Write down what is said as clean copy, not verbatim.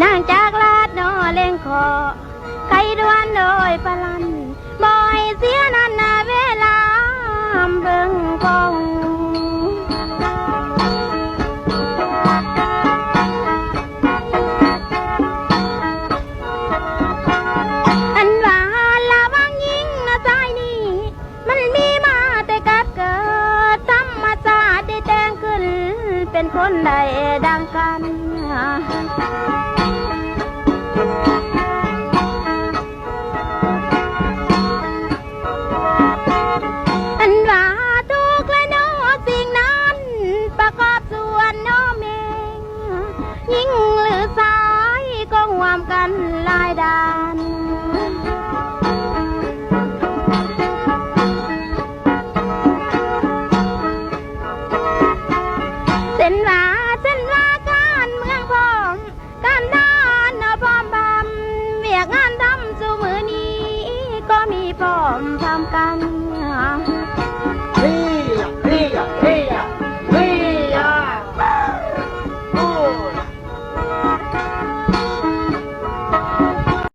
นางจากลาดนอเล่งคอไก่ดวนโดยปลันบ่อยเสียนันนาเวลาเบิ่งกองอันว่าละวังยิงนะใจนี้มันมีมาแต่กับเกิดธรรมชาติได้แต่งขึ้นเป็นคนใดดังกันอันว่าทุกข์และโน้สิ่งนั้นประกอบส่วนโน้มเองยิ่งหรือสายก็ห่วมกันหลายดา